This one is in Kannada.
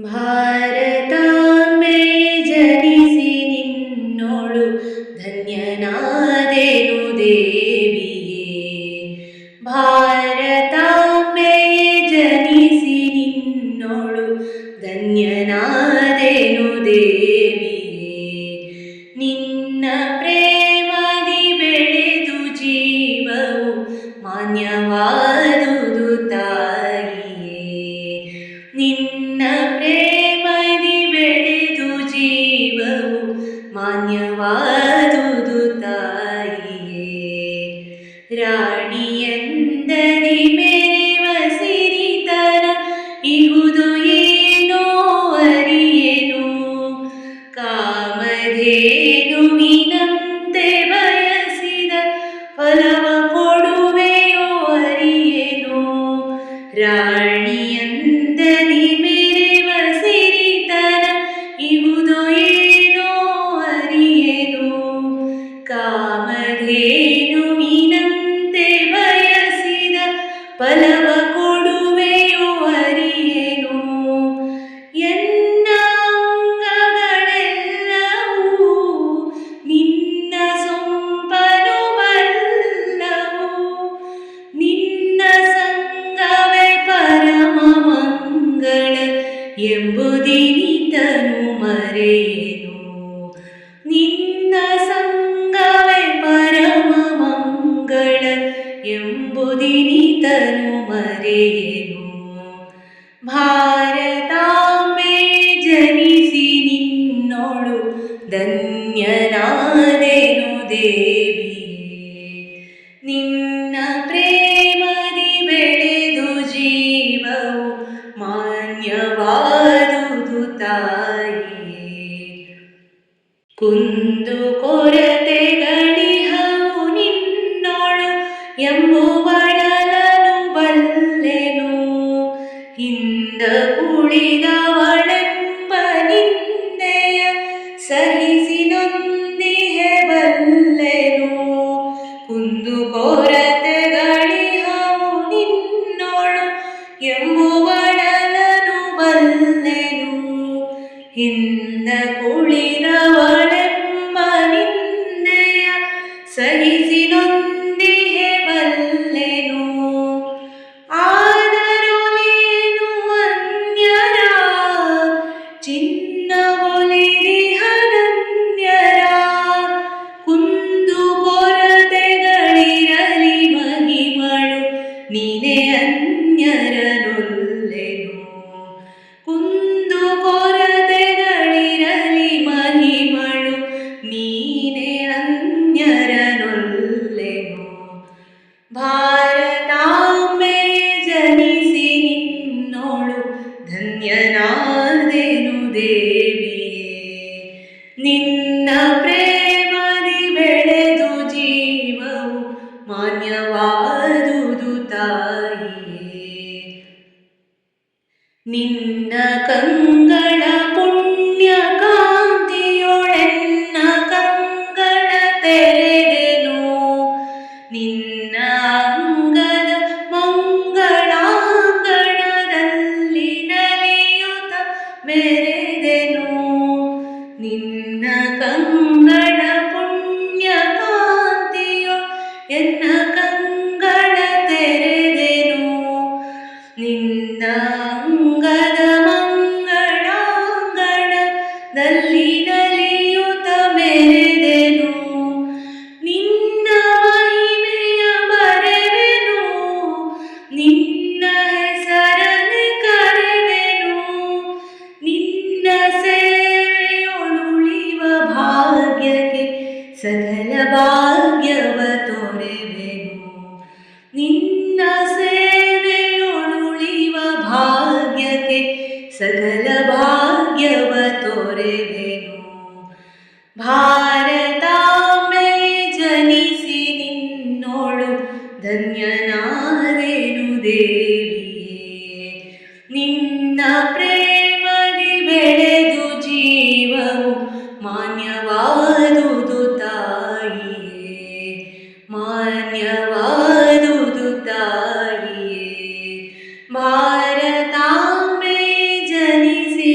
ಭಾರತಾಂಬೆ ಜನಿಸಿ ನಿನ್ನೋಳು ಧನ್ಯನಾದೆನು ದೇವಿಯೇ. ಭಾರತಾಂಬೆ ಜನಿಸಿ ನಿನ್ನೋಳು ಧನ್ಯನಾದೆನು ದೇವಿಯೇ. ನಿನ್ನ ಪ್ರೇಮದಿ ಬೆಳೆದು ಜೀವವು ಮಾನ್ಯವಾದುದು ತಾಯಿಯೇ. ನಿನ್ನ ಪ್ರೇಮದಿ ಬೆಳೆದು ಜೀವವು ಮಾನ್ಯವಾದುದು ತಾಯಿಯೇ. ರಾಣಿಯಂದದಿ ಮೆರೆವ ಸಿರಿತನ ಇಹುದು ಏನೋ ಅರಿಯೆನು. ಕಾಮಧೇನುವಿನಂತೆ ಬಯಸಿದ ಫಲವ ಕೊಡುವೆಯೋ ಅರಿಯೆನು. ರಾಣಿಯಂದದಿ ಮೆರೆವ ಸಿರಿತನ ಇಹುದು ಏನೋ ಅರಿಯೆನು. ಕಾಮಧೇನುವಿನಂತೆ ಬಯಸಿದ ಫಲವ ಕೊಡುವೆಯೋ ಅರಿಯೆನು. ಎನ್ನ ಅಂಗಗಳೆಲ್ಲವೂ ನಿನ್ನ ಸೊಂಪನು ಬಲ್ಲವು. ನಿನ್ನ ಸಂಗವೇ ಪರಮ ಮಂಗಳ ಎಂಬುದಿನಿತನು ಮರೆಯೆನು. ನಿನ್ನ ಸಂಗವೇ ಪರಮ ಮಂಗಳ ಎಂಬುದಿನಿತನು ಮರೆಯೆನು. ಭಾರತಾಂಬೆ ಜನಿಸಿ ನಿನ್ನೋಳು ಧನ್ಯನಾದೆನು ದೇವಿಯೇ. ನಿನ್ನ ಪ್ರೇಮದಿ ಬೆಳೆದು ಜೀವವು ಮಾನ್ಯವಾದುದು ತಾಯಿಯೇ. ಕುಂದು ಕೊರತೆಗಳಿಹವು ನಿನ್ನೋಳು ಎಂಬುವಳಲನು ಬಲ್ಲೆನು. ಹಿಂದ ಕುಳಿದವಳೆಂಬ ನಿಂದೆಯ ಸಹಿಸಿ ನೊಂದಿಹೆ ಬಲ್ಲೆನು. ಕುಂದು ಕೊರತೆಗಳಿಹವು ನಿನ್ನೋಳು ಎಂಬುವಳಲನು ಬಲ್ಲೆನು. ಹಿಂದ ಕುಳಿದವಳೆಂಬ ನಿಂದೆಯ ಸಹಿಸಿ ನೊಂದಿಹೆ ಬಲ್ಲೆನು. ಆದರೊಲೇನು ಅನ್ಯರ ಚಿನ್ನವೊಲಿದಿಹನನ್ಯರ. ಕುಂದು ಕೊರತೆಗಳಿರಲಿ ಮಹಿಮಳು ನೀನೇ ಅನ್ಯರನೊಲ್ಲೆನು. ಕುಂದು ಕೊರತೆಗಳಿರಲಿ ಮಹಿಮಳು ನೀನೇ ಅನ್ಯರನೊಲ್ಲೆನು. ಭಾರತಾಂಬೆ ಜನಿಸಿ ನಿನ್ನೋಳು ಧನ್ಯನಾದೆನು ದೇವಿಯೇ. ನಿನ್ನ ಪ್ರೇಮದಿ ಬೆಳೆದು ಜೀವವು ಮಾನ್ಯವಾದುದು ತಾಯಿಯೇ. ನಿನ್ನ ಕಂಗಳ ಪುಣ್ಯ ಕಾಂತಿಯೊಳೆನ್ನ ಕಂಗಳ ತೆರೆದೆನು. ನಿನ್ನ ಅಂಗದ ಮಂಗಳಾಂಗಣದಲ್ಲಿ ನಲಿಯುತ್ತ ಮೆರೆದೆನು. ನಿನ್ನ ಕಂಗಳ ಪುಣ್ಯ ಕಾಂತಿಯೊ ಎನ್ನ ಕಂಗಳ ತೆರೆದೆನು. ನಿನ್ನ ಅಂಗದ ಮಂಗಳಾಂಗಣದಲ್ಲಿ ನಲಿಯುತ್ತ ಮೆರೆದೆನು. ನಿನ್ನ ಮಹಿಮೆಯ ಬರೆವೆನು. ನಿನ್ನ ಹೆಸರನೆ ಕರೆವೆನು. ನಿನ್ನ ಸೇವೆಯೊಳುಳಿವ ಭಾಗ್ಯಕ್ಕೆ ಸಕಲ ಭಾಗ್ಯವ ತೊರೆವೆನು. ನಿನ್ನ ಸೇವೆಯೊಳುಳಿವ ಭಾಗ್ಯಕ್ಕೆ ಸಕಲ ಭಾಗ್ಯವ ತೊರೆವೆನು. ಭಾರತಾಂಬೆ ಜನಿಸಿ ನಿನ್ನೋಳು ಧನ್ಯನಾದೆನು ದೇವಿಯೇ. ನಿನ್ನ ಪ್ರೇಮದಿ ಬೆಳೆದು ಜೀವವು ಮಾನ್ಯವಾದುದು ತಾಯಿಯೇ. ಮಾನ್ಯವಾದುದು ತಾಯಿಯೇ. ಭಾರತಾಂಬೆ ಜನಿಸಿ